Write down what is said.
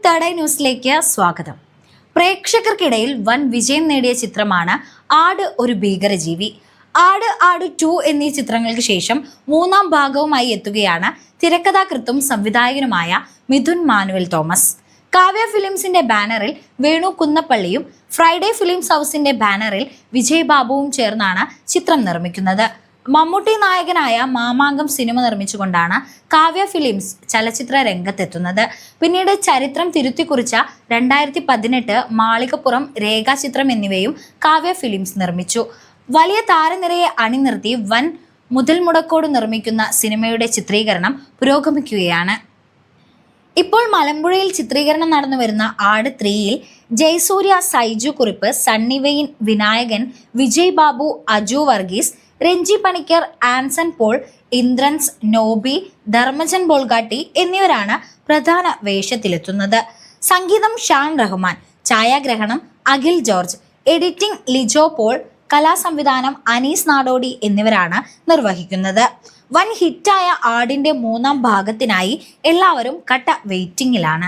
Third eye ന്യൂസിലേക്ക് സ്വാഗതം. പ്രേക്ഷകർക്കിടയിൽ വൻ വിജയം നേടിയ ചിത്രമാണ് ആട് ഒരു ഭീകരജീവി. ആട് 2 എന്നീ ചിത്രങ്ങൾക്ക് ശേഷം മൂന്നാം ഭാഗവുമായി എത്തുകയാണ് തിരക്കഥാകൃത്തും സംവിധായകനുമായ മിഥുൻ മാനുവൽ തോമസ്. കാവ്യ ഫിലിംസിന്റെ ബാനറിൽ വേണു കുന്നപ്പള്ളിയും ഫ്രൈഡേ ഫിലിംസ് ഹൗസിന്റെ ബാനറിൽ വിജയ് ബാബുവും ചേർന്നാണ് ചിത്രം നിർമ്മിക്കുന്നത്. മമ്മൂട്ടി നായകനായ മാമാങ്കം സിനിമ നിർമ്മിച്ചുകൊണ്ടാണ് കാവ്യ ഫിലിംസ് ചലച്ചിത്ര രംഗത്തെത്തുന്നത്. പിന്നീട് ചരിത്രം തിരുത്തിക്കുറിച്ച 2018 മാളികപ്പുറം രേഖാചിത്രം എന്നിവയും കാവ്യ ഫിലിംസ് നിർമ്മിച്ചു. വലിയ താരനിരയെ അണിനിർത്തി വൻ മുതൽ മുടക്കോട് നിർമ്മിക്കുന്ന സിനിമയുടെ ചിത്രീകരണം പുരോഗമിക്കുകയാണ്. ഇപ്പോൾ മലമ്പുഴയിൽ ചിത്രീകരണം നടന്നു വരുന്ന ആട് 3-ൽ ജയസൂര്യ, സൈജു കുറിപ്പ്, സണ്ണി വെയിൻ, വിനായകൻ, വിജയ് ബാബു, അജു വർഗീസ്, രഞ്ജി പണിക്കർ, ആൻസൺ പോൾ, ഇന്ദ്രൻസ്, നോബി, ധർമ്മജൻ ബോൾഗാട്ടി എന്നിവരാണ് പ്രധാന വേഷത്തിലെത്തുന്നത്. സംഗീതം ഷാൻ റഹ്മാൻ, ഛായാഗ്രഹണം അഖിൽ ജോർജ്, എഡിറ്റിംഗ് ലിജോ പോൾ, കലാസംവിധാനം അനീസ് നാടോടി എന്നിവരാണ് നിർവഹിക്കുന്നത്. വൻ ഹിറ്റായ ആടിന്റെ മൂന്നാം ഭാഗത്തിനായി എല്ലാവരും കട്ട വെയിറ്റിംഗിലാണ്.